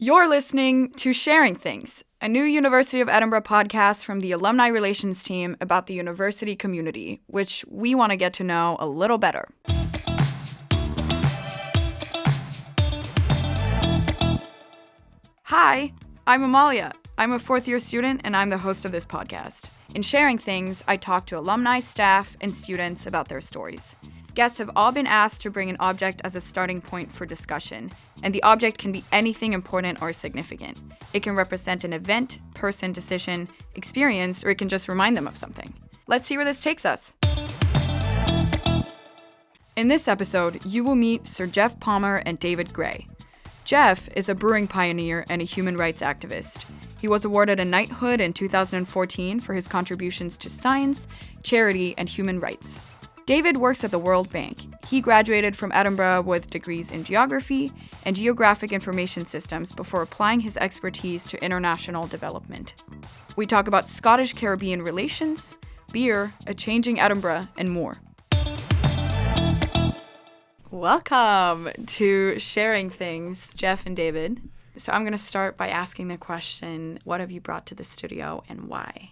You're listening to Sharing Things, a new University of Edinburgh podcast from the Alumni Relations team about the university community, which we want to get to know a little better. Hi, I'm Amalia. I'm a fourth-year student, and I'm the host of this podcast. In Sharing Things, I talk to alumni, staff, and students about their stories. Guests have all been asked to bring an object as a starting point for discussion, and the object can be anything important or significant. It can represent an event, person, decision, experience, or it can just remind them of something. Let's see where this takes us. In this episode, you will meet Sir Geoff Palmer and David Gray. Geoff is a brewing pioneer and a human rights activist. He was awarded a knighthood in 2014 for his contributions to science, charity, and human rights. David works at the World Bank. He graduated from Edinburgh with degrees in geography and geographic information systems before applying his expertise to international development. We talk about Scottish-Caribbean relations, beer, a changing Edinburgh, and more. Welcome to Sharing Things, Geoff and David. So I'm going to start by asking the question, what have you brought to the studio and why?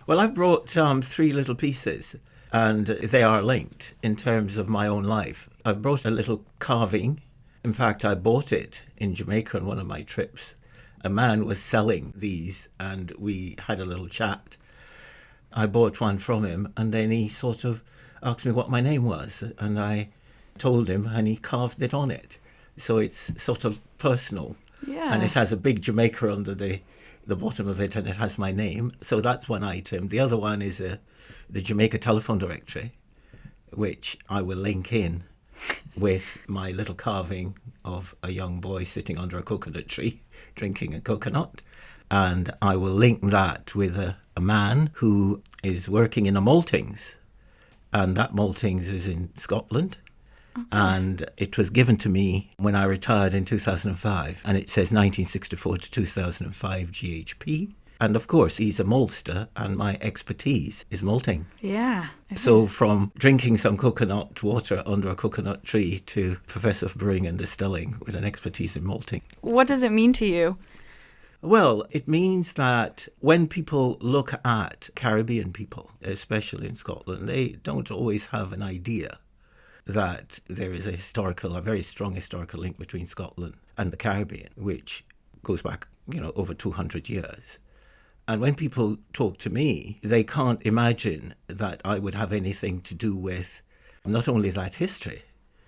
Well, I've brought three little pieces. And they are linked in terms of my own life. I brought a little carving. In fact, I bought it in Jamaica on one of my trips. A man was selling these and we had a little chat. I bought one from him and then he sort of asked me what my name was. And I told him and he carved it on it. So it's sort of personal. Yeah. And it has a big Jamaica under the bottom of it and it has my name. So that's one item. The other one is the Jamaica telephone directory, which I will link in with my little carving of a young boy sitting under a coconut tree drinking a coconut. And I will link that with a man who is working in a maltings. And that maltings is in Scotland. Okay. And it was given to me when I retired in 2005. And it says 1964 to 2005 GHP. And of course, he's a maltster and my expertise is malting. Yeah. So from drinking some coconut water under a coconut tree to professor of brewing and distilling with an expertise in malting. What does it mean to you? Well, it means that when people look at Caribbean people, especially in Scotland, they don't always have an idea that there is a very strong historical link between Scotland and the Caribbean, which goes back, over 200 years. And when people talk to me, they can't imagine that I would have anything to do with not only that history,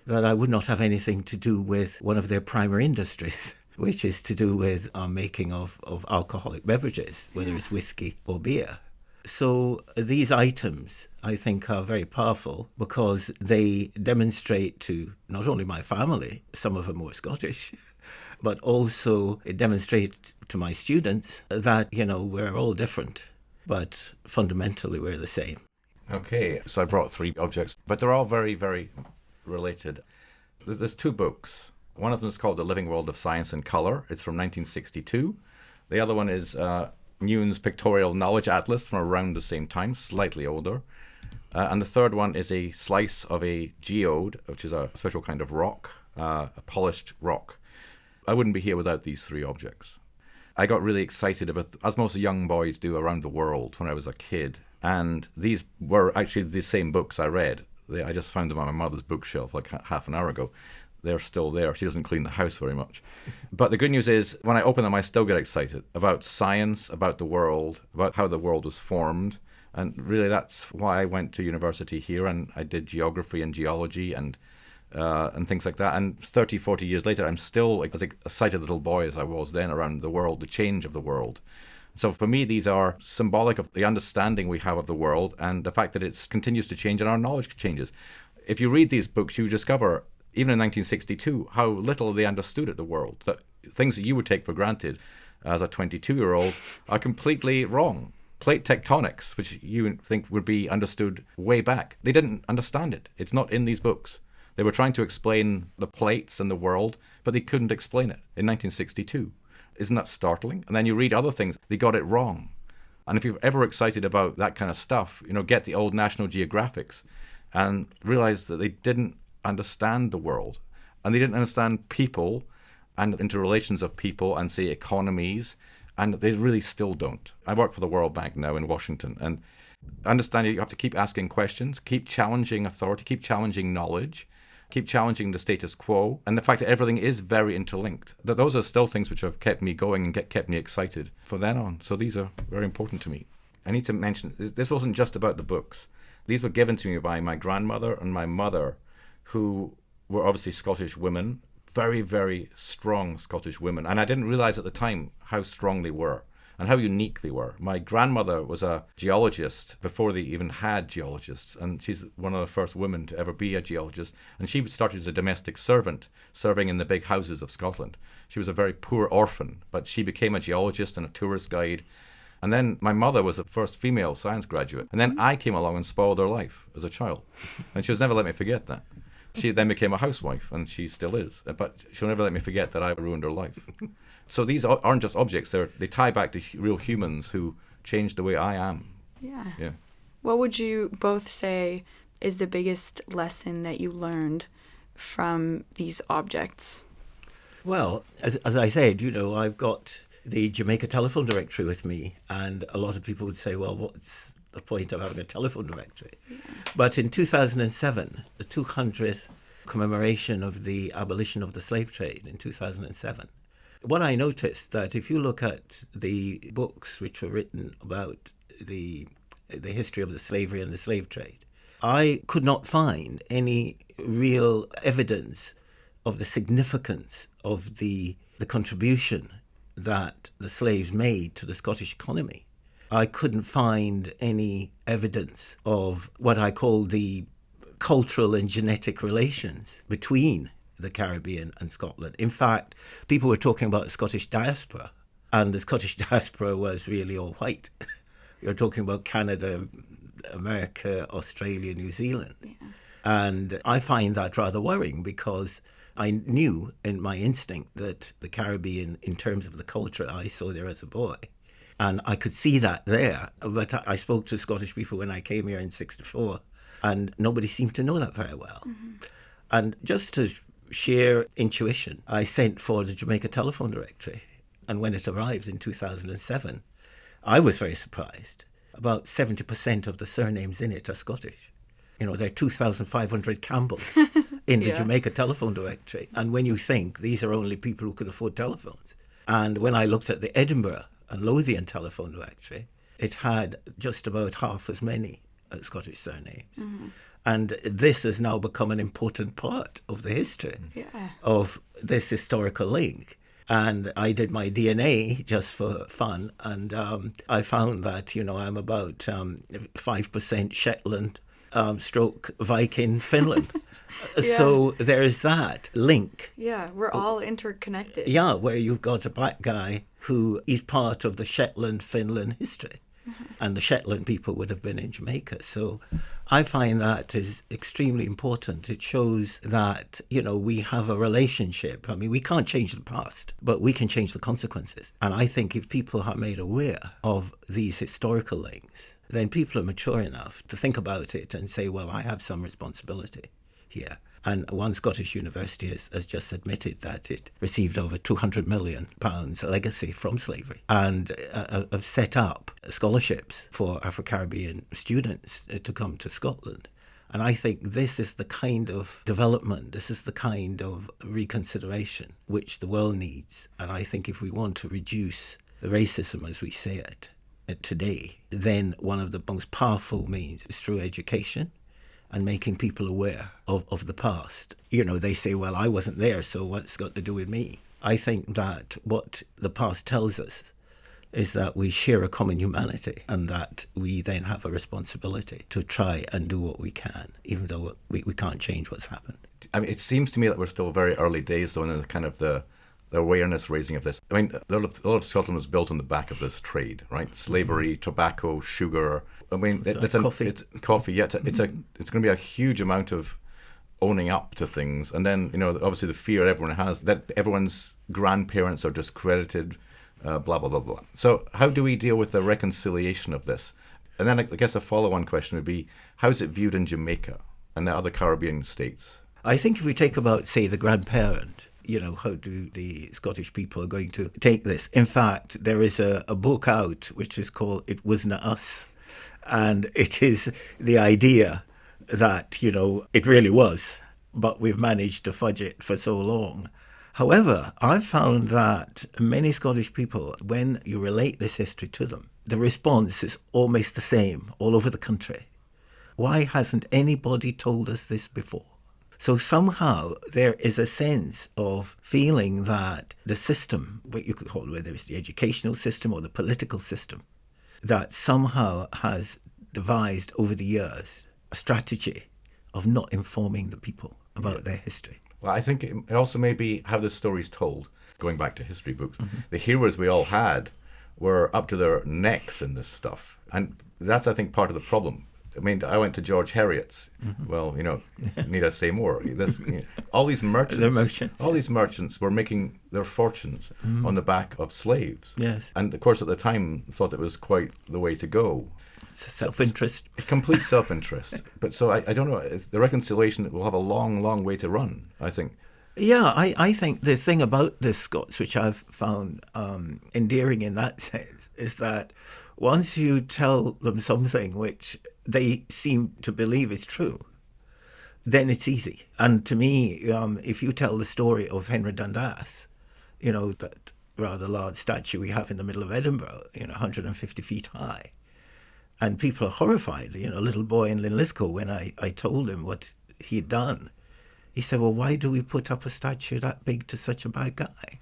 that I would not have anything to do with one of their primary industries, which is to do with making of alcoholic beverages, whether it's whiskey or beer. So these items, I think, are very powerful because they demonstrate to not only my family, some of them were Scottish, but also it demonstrates to my students that, we're all different, but fundamentally we're the same. Okay, so I brought three objects, but they're all very, very related. There's two books. One of them is called The Living World of Science in Colour. It's from 1962. The other one is Newton's Pictorial Knowledge Atlas from around the same time, slightly older. And the third one is a slice of a geode, which is a special kind of rock, a polished rock. I wouldn't be here without these three objects. I got really excited about, as most young boys do around the world when I was a kid. And these were actually the same books I read. I just found them on my mother's bookshelf like half an hour ago. They're still there. She doesn't clean the house very much. But the good news is, when I open them, I still get excited about science, about the world, about how the world was formed. And really, that's why I went to university here, and I did geography and geology and things like that. And 30, 40 years later, I'm still as excited little boy as I was then around the world, the change of the world. So for me, these are symbolic of the understanding we have of the world and the fact that it continues to change and our knowledge changes. If you read these books, you discover, even in 1962, how little they understood of the world. That things that you would take for granted as a 22-year-old are completely wrong. Plate tectonics, which you think would be understood way back, they didn't understand it. It's not in these books. They were trying to explain the plates and the world, but they couldn't explain it in 1962. Isn't that startling? And then you read other things, they got it wrong. And if you're ever excited about that kind of stuff, get the old National Geographics and realize that they didn't understand the world and they didn't understand people and interrelations of people and, say, economies, and they really still don't. I work for the World Bank now in Washington, and understand you have to keep asking questions, keep challenging authority, keep challenging knowledge, keep challenging the status quo, and the fact that everything is very interlinked. That those are still things which have kept me going and kept me excited from then on. So these are very important to me. I need to mention, this wasn't just about the books. These were given to me by my grandmother and my mother, who were obviously Scottish women, very, very strong Scottish women. And I didn't realize at the time how strong they were and how unique they were. My grandmother was a geologist before they even had geologists, and she's one of the first women to ever be a geologist. And she started as a domestic servant, serving in the big houses of Scotland. She was a very poor orphan, but she became a geologist and a tourist guide. And then my mother was the first female science graduate. And then I came along and spoiled her life as a child. And she'll never let me forget that. She then became a housewife, and she still is. But she'll never let me forget that I ruined her life. So these aren't just objects. They tie back to real humans who changed the way I am. Yeah. What would you both say is the biggest lesson that you learned from these objects? Well, as I said, I've got the Jamaica telephone directory with me, and a lot of people would say, well, what's the point of having a telephone directory? Yeah. But in 2007, the 200th commemoration of the abolition of the slave trade in 2007, what I noticed that if you look at the books which were written about the history of the slavery and the slave trade, I could not find any real evidence of the significance of the contribution that the slaves made to the Scottish economy. I couldn't find any evidence of what I call the cultural and genetic relations between the Caribbean and Scotland. In fact, people were talking about the Scottish diaspora, and the Scottish diaspora was really all white. You're talking about Canada, America, Australia, New Zealand. Yeah. And I find that rather worrying, because I knew in my instinct that the Caribbean, in terms of the culture I saw there as a boy, and I could see that there. But I spoke to Scottish people when I came here in '64, and nobody seemed to know that very well. Mm-hmm. And just to share intuition, I sent for the Jamaica telephone directory. And when it arrived in 2007, I was very surprised. About 70% of the surnames in it are Scottish. There are 2,500 Campbells in the Jamaica telephone directory. And when you think these are only people who could afford telephones. And when I looked at the Edinburgh and Lothian telephone directory, it had just about half as many Scottish surnames. Mm-hmm. And this has now become an important part of the history of this historical link. And I did my DNA just for fun, and I found that, I'm about 5% Shetland, stroke Viking Finland. So there's that link. Yeah, we're all interconnected. Yeah, where you've got a black guy who is part of the Shetland-Finland history. Mm-hmm. And the Shetland people would have been in Jamaica. So I find that is extremely important. It shows that, we have a relationship. I mean, we can't change the past, but we can change the consequences. And I think if people are made aware of these historical links, then people are mature enough to think about it and say, well, I have some responsibility here. And one Scottish university has just admitted that it received over £200 million legacy from slavery, and have set up scholarships for Afro-Caribbean students to come to Scotland. And I think this is the kind of development, this is the kind of reconsideration which the world needs. And I think if we want to reduce racism as we see it today, then one of the most powerful means is through education and making people aware of the past. They say, well, I wasn't there, so what's got to do with me? I think that what the past tells us is that we share a common humanity, and that we then have a responsibility to try and do what we can, even though we can't change what's happened. I mean, it seems to me that we're still very early days, though, in the kind of the awareness raising of this. I mean, a lot of Scotland was built on the back of this trade, right? Slavery, tobacco, sugar. I mean, coffee. It's coffee. Yeah, it's going to be a huge amount of owning up to things, and then obviously the fear everyone has that everyone's grandparents are discredited, blah blah blah blah. So how do we deal with the reconciliation of this? And then I guess a follow-on question would be, how is it viewed in Jamaica and the other Caribbean states? I think if we take about, say, the grandparent, how do the Scottish people are going to take this. In fact, there is a book out which is called It Wasna Us. And it is the idea that, it really was, but we've managed to fudge it for so long. However, I've found that many Scottish people, when you relate this history to them, the response is almost the same all over the country. Why hasn't anybody told us this before? So somehow there is a sense of feeling that the system, what you could call it, whether it's the educational system or the political system, that somehow has devised over the years a strategy of not informing the people about their history. Well, I think it also may be how the story's told, going back to history books. The heroes we all had were up to their necks in this stuff. And that's, I think, part of the problem. I mean, I went to George Heriot's. Well, need I say more? All these merchants were making their fortunes on the back of slaves. Yes. And, of course, at the time, thought it was quite the way to go. Self-interest. Complete self-interest. But so I don't know. The reconciliation will have a long, long way to run, I think. Yeah, I think the thing about the Scots, which I've found endearing in that sense, is that once you tell them something which they seem to believe is true, then it's easy. And to me, if you tell the story of Henry Dundas, that rather large statue we have in the middle of Edinburgh, 150 feet high, and people are horrified. A little boy in Linlithgow, when I told him what he'd done, he said, well, why do we put up a statue that big to such a bad guy?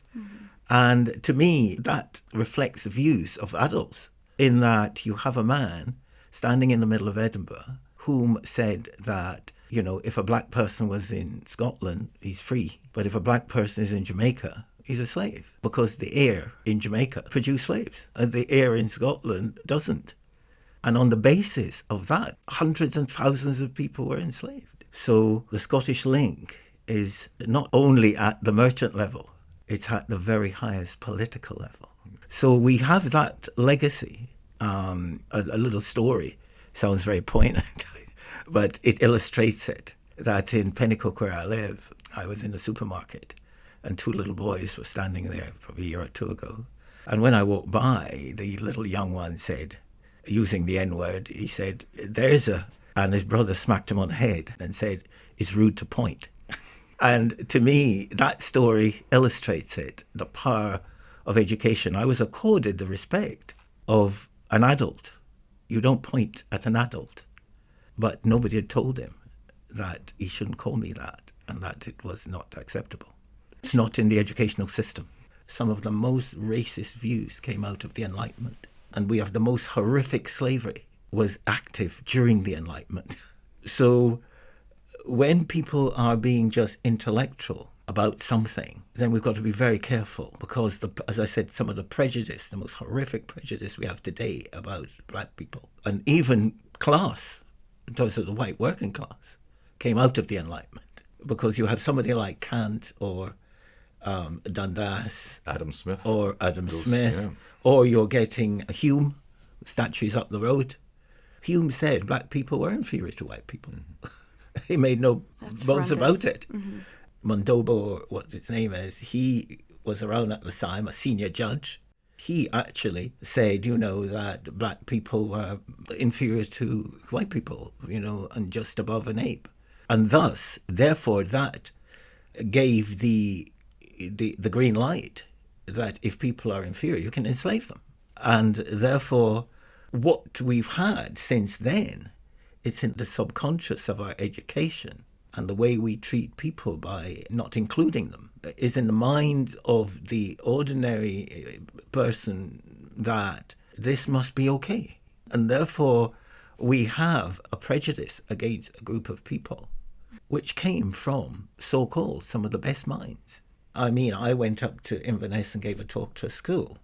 And to me, that reflects the views of adults, in that you have a man standing in the middle of Edinburgh whom said that, if a black person was in Scotland, he's free. But if a black person is in Jamaica, he's a slave, because the air in Jamaica produced slaves and the air in Scotland doesn't. And on the basis of that, hundreds and thousands of people were enslaved. So the Scottish link is not only at the merchant level, it's at the very highest political level. So we have that legacy. A little story sounds very poignant, but it illustrates it, that in Pennycook, where I live, I was in the supermarket and two little boys were standing there probably a year or two ago. And when I walked by, the little young one said, using the N-word, he said, and his brother smacked him on the head and said, it's rude to point. And to me, that story illustrates it, the power of education. I was accorded the respect of an adult. You don't point at an adult. But nobody had told him that he shouldn't call me that and that it was not acceptable. It's not in the educational system. Some of the most racist views came out of the Enlightenment. And we have the most horrific slavery was active during the Enlightenment. So when people are being just intellectual about something, then we've got to be very careful, because, as I said, some of the prejudice, the most horrific prejudice we have today about black people, and even class, in terms of the white working class, came out of the Enlightenment. Because you have somebody like Kant or Dundas, Adam Smith, yeah. Or you're getting Hume, statues up the road. Hume said black people were inferior to white people. He made no bones about it. Mondobo, or what his name is, he was around at the time, a senior judge. He actually said, that black people were inferior to white people, and just above an ape. And thus, therefore, that gave the green light that if people are inferior, you can enslave them. And therefore, what we've had since then, it's in the subconscious of our education, and the way we treat people by not including them is in the mind of the ordinary person that this must be okay. And therefore, we have a prejudice against a group of people which came from so-called some of the best minds. I mean, I went up to Inverness and gave a talk to a school,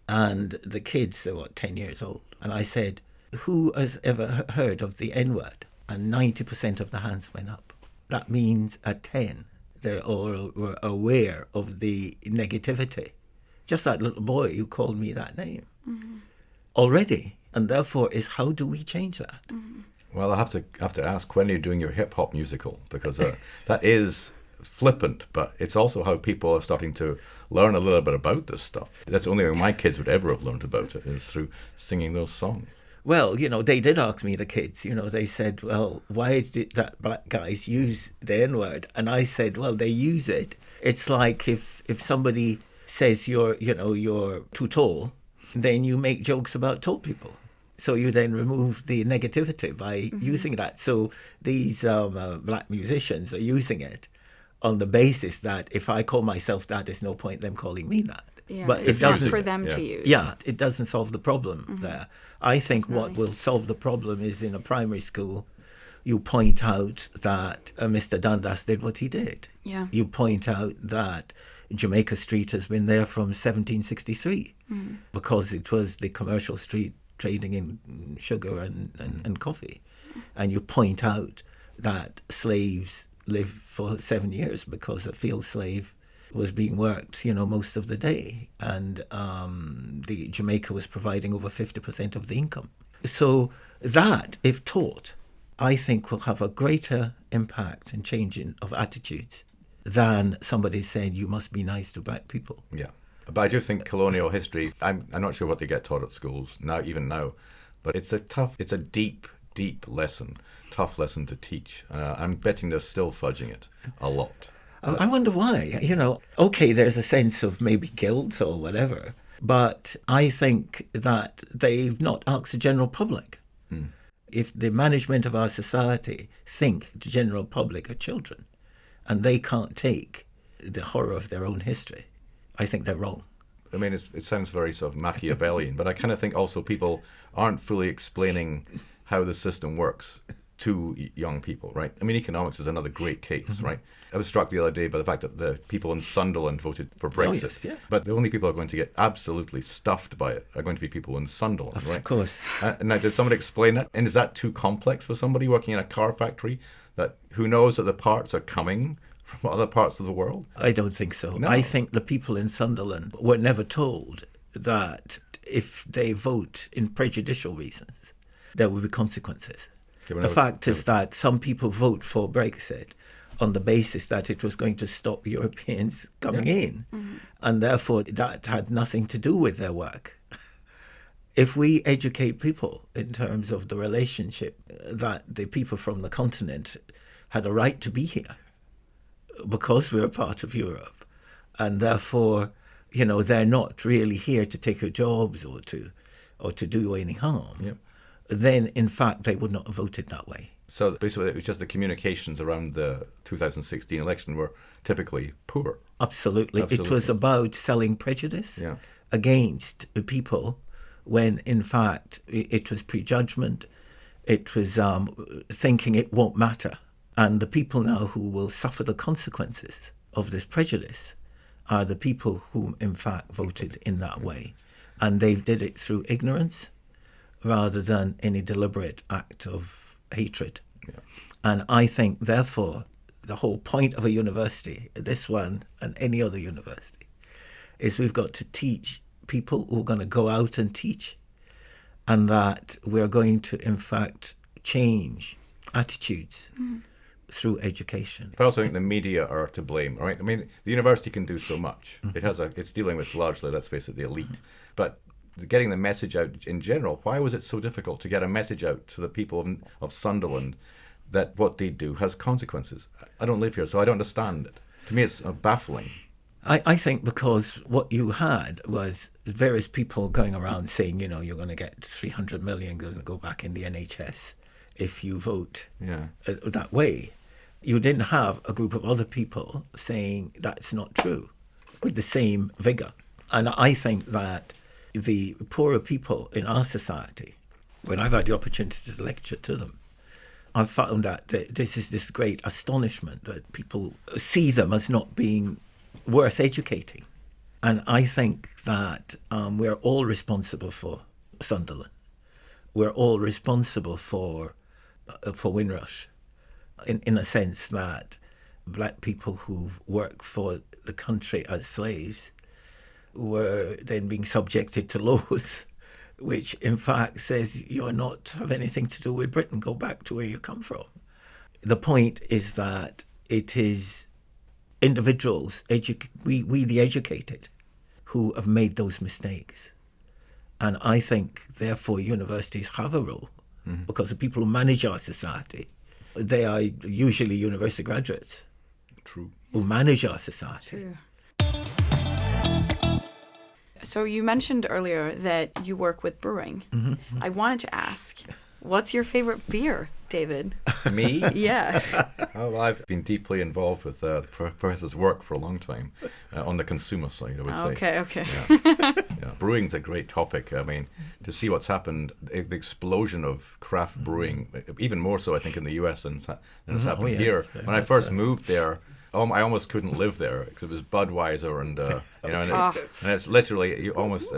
and the kids, they were 10 years old, and I said, who has ever heard of the N-word? And 90% of the hands went up. That means a 10. They all were aware of the negativity. Just that little boy who called me that name already. And therefore is, how do we change that? Well, I have to ask, when are you doing your hip-hop musical? Because that is flippant, but it's also how people are starting to learn a little bit about this stuff. That's the only way my kids would ever have learned about it, is through singing those songs. Well, they did ask me, the kids, they said, well, why did that black guys use the N-word? And I said, well, they use it. It's like if somebody says you're too tall, then you make jokes about tall people. So you then remove the negativity by using that. So these black musicians are using it on the basis that if I call myself that, there's no point them calling me that. Yeah, but it's not for them to use. Yeah, it doesn't solve the problem there. I think what will solve the problem is in a primary school, you point out that Mr. Dundas did what he did. Yeah. You point out that Jamaica Street has been there from 1763 because it was the commercial street trading in sugar and coffee. And you point out that slaves lived for 7 years because a field slave was being worked, most of the day. And the Jamaica was providing over 50% of the income. So that, if taught, I think will have a greater impact in changing of attitudes than somebody saying you must be nice to black people. Yeah. But I do think colonial history, I'm not sure what they get taught at schools even now, but it's a deep lesson, tough lesson to teach. I'm betting they're still fudging it a lot. I wonder why. Okay, there's a sense of maybe guilt or whatever, but I think that they've not asked the general public. If the management of our society think the general public are children and they can't take the horror of their own history, I think they're wrong. I mean, it sounds very sort of Machiavellian, but I kind of think also people aren't fully explaining how the system works to young people, right? I mean, economics is another great case, right? I was struck the other day by the fact that the people in Sunderland voted for Brexit. Oh, yes, yeah. But the only people who are going to get absolutely stuffed by it are going to be people in Sunderland, right? Of course. Now, did somebody explain that? And is that too complex for somebody working in a car factory who knows that the parts are coming from other parts of the world? I don't think so. No. I think the people in Sunderland were never told that if they vote in prejudicial reasons, there will be consequences. The fact is that some people vote for Brexit on the basis that it was going to stop Europeans coming in, and therefore that had nothing to do with their work. If we educate people in terms of the relationship that the people from the continent had a right to be here because we're part of Europe, and therefore, they're not really here to take your jobs or to do any harm, then in fact they would not have voted that way. So basically it was just the communications around the 2016 election were typically poor. Absolutely. It was about selling prejudice against the people when in fact it was prejudgment. It was thinking it won't matter. And the people now who will suffer the consequences of this prejudice are the people who in fact voted in that way. And they did it through ignorance rather than any deliberate act of hatred. And I think, therefore, the whole point of a university, this one and any other university, is we've got to teach people who are going to go out and teach, and that we're going to, in fact, change attitudes through education. But I also think the media are to blame, right? I mean, the university can do so much. It's dealing with largely, let's face it, the elite. But getting the message out in general, why was it so difficult to get a message out to the people of Sunderland that what they do has consequences? I don't live here, so I don't understand it. To me, it's baffling. I think because what you had was various people going around saying, you're going to get 300 million going to go back in the NHS if you vote that way. You didn't have a group of other people saying that's not true with the same vigor. And I think that the poorer people in our society, when I've had the opportunity to lecture to them, I've found that this is this great astonishment that people see them as not being worth educating. And I think that we're all responsible for Sunderland. We're all responsible for Windrush, in a sense that black people who work for the country as slaves were then being subjected to laws which in fact says you're not have anything to do with Britain, go back to where you come from. The point is that it is individuals, we the educated, who have made those mistakes. And I think, therefore, universities have a role, because the people who manage our society, they are usually university graduates. True. Who manage our society. True. So you mentioned earlier that you work with brewing. I wanted to ask, what's your favorite beer, David? Me? Yeah. Oh, well, I've been deeply involved with the professor's work for a long time, on the consumer side, I would say. Okay. Yeah. Brewing's a great topic. I mean, to see what's happened, the explosion of craft brewing, even more so, I think, in the US than it's happened here. When I first moved there, I almost couldn't live there because it was Budweiser and and it's literally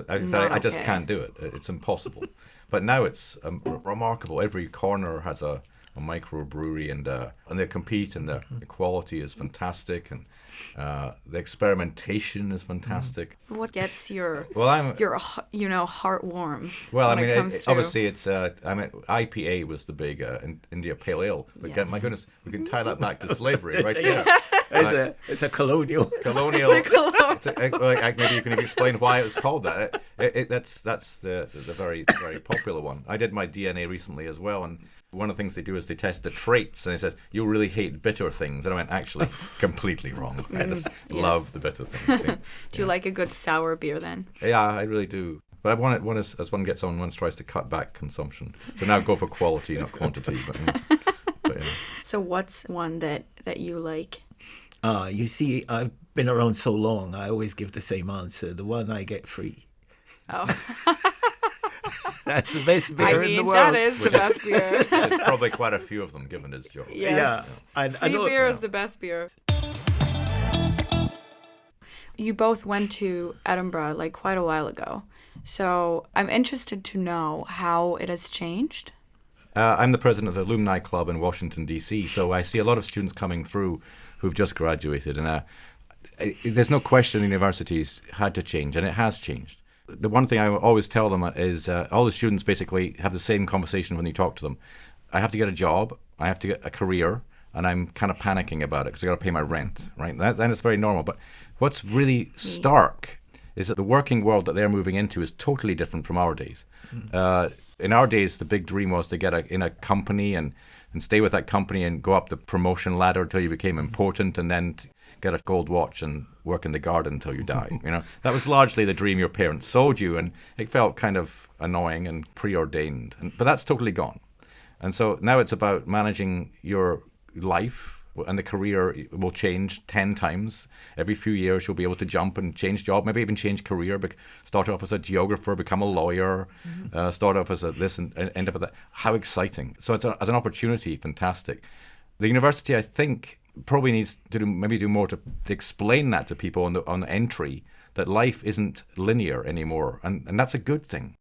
I just can't do it. It's impossible. But now it's remarkable. Every corner has a microbrewery, and they compete, and the quality is fantastic, and the experimentation is fantastic. What gets your heart warm? Well, when it comes to... obviously it's IPA was the big India Pale Ale. But Yes. My goodness, we can tie that back to slavery right there. It's a colonial. Maybe you can explain why it was called that. That's the very very popular one. I did my DNA recently as well, and one of the things they do is they test the traits, and it says you'll really hate bitter things. And I went, actually, completely wrong. I just love the bitter things. Do you like a good sour beer then? Yeah, I really do. But I want it as one gets on, one tries to cut back consumption. So now go for quality, not quantity. But So what's one that you like? You see, I've been around so long, I always give the same answer. The one I get free. Oh. That's the best beer in the world. That is the best beer. There's probably quite a few of them, given his job. Yes. Yeah. Free beer is the best beer. You both went to Edinburgh quite a while ago. So I'm interested to know how it has changed. I'm the president of the Alumni Club in Washington, D.C., so I see a lot of students coming through who've just graduated. And there's no question the universities had to change, and it has changed. The one thing I always tell them is all the students basically have the same conversation when you talk to them. I have to get a job, I have to get a career, and I'm kind of panicking about it because I got to pay my rent, right? Then it's very normal. But what's really stark is that the working world that they're moving into is totally different from our days. In our days, the big dream was to get in a company and stay with that company and go up the promotion ladder until you became important, and then get a gold watch and work in the garden until you die. That was largely the dream your parents sold you, and it felt kind of annoying and preordained. But that's totally gone. And so now it's about managing your life, and the career will change 10 times. Every few years you'll be able to jump and change job, maybe even change career, start off as a geographer, become a lawyer, start off as this and end up at that. How exciting. So it's as an opportunity, fantastic. The university, I think, probably needs to do more to explain that to people on the entry, that life isn't linear anymore, and that's a good thing.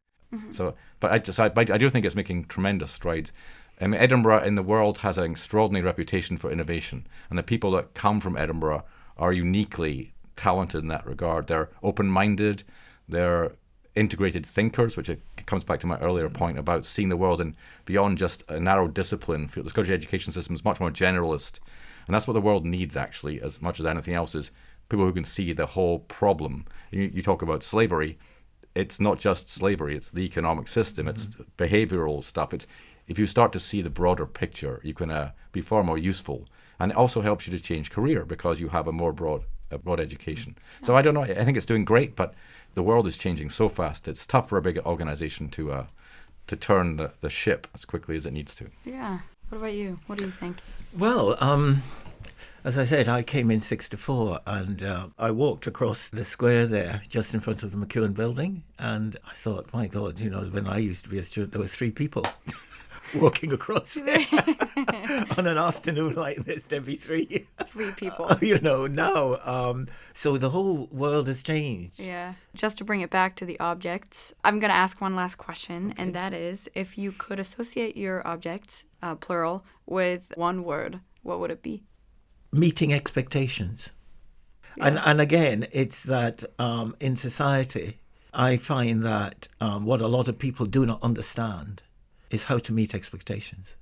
So, but I do think it's making tremendous strides. I mean, Edinburgh in the world has an extraordinary reputation for innovation, and the people that come from Edinburgh are uniquely talented in that regard. They're open-minded, they're integrated thinkers, which comes back to my earlier point about seeing the world in beyond just a narrow discipline. The Scottish education system is much more generalist, and that's what the world needs, actually, as much as anything else, is people who can see the whole problem. You talk about slavery. It's not just slavery, it's the economic system, it's behavioral stuff. If you start to see the broader picture, you can be far more useful. And it also helps you to change career because you have a more broad education. So I don't know, I think it's doing great, but the world is changing so fast. It's tough for a big organization to turn the ship as quickly as it needs to. Yeah. What about you? What do you think? Well, as I said, I came in 1964, and I walked across the square there, just in front of the McEwan building, and I thought, my God, when I used to be a student, there were 3 people walking across there on an afternoon like this. There'd be 3. 3 people. Now. So the whole world has changed. Yeah. Just to bring it back to the objects, I'm going to ask one last question, and that is, if you could associate your objects, plural, with one word, what would it be? Meeting expectations. Yeah. And again, it's that in society, I find that what a lot of people do not understand is how to meet expectations.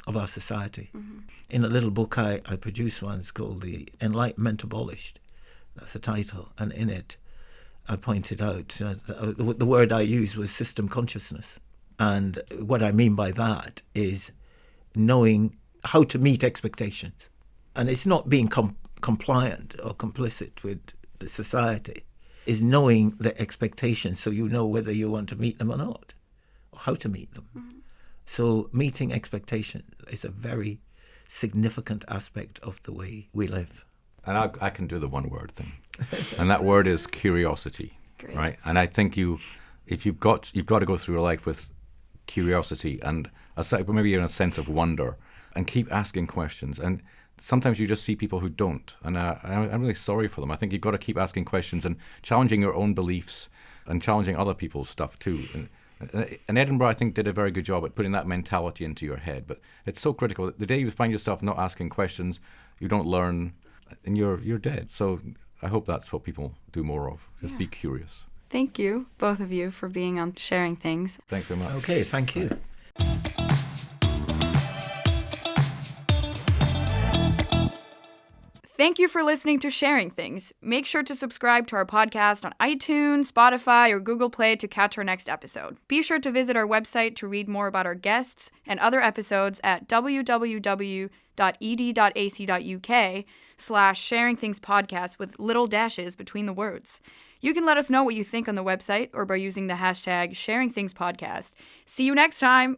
of our society. In a little book I produced once called The Enlightenment Abolished. That's the title. And in it, I pointed out the word I used was system consciousness. And what I mean by that is knowing how to meet expectations. And it's not being compliant or complicit with the society. Is knowing the expectations so you know whether you want to meet them or not, or how to meet them. So meeting expectations is a very significant aspect of the way we live. And I can do the one word thing. And that word is curiosity. Great. Right? And I think you've got to go through your life with curiosity and maybe even a sense of wonder, and keep asking questions. And sometimes you just see people who don't, and I'm really sorry for them. I think you've got to keep asking questions and challenging your own beliefs and challenging other people's stuff too. And Edinburgh, I think, did a very good job at putting that mentality into your head. But it's so critical. The day you find yourself not asking questions, you don't learn, and you're dead. So I hope that's what people do more of. Just be curious. Thank you, both of you, for being on Sharing Things. Thanks so much. Okay, thank you. Thank you for listening to Sharing Things. Make sure to subscribe to our podcast on iTunes, Spotify, or Google Play to catch our next episode. Be sure to visit our website to read more about our guests and other episodes at www.ed.ac.uk/sharingthingspodcast with little dashes between the words. You can let us know what you think on the website or by using the hashtag SharingThingsPodcast. See you next time!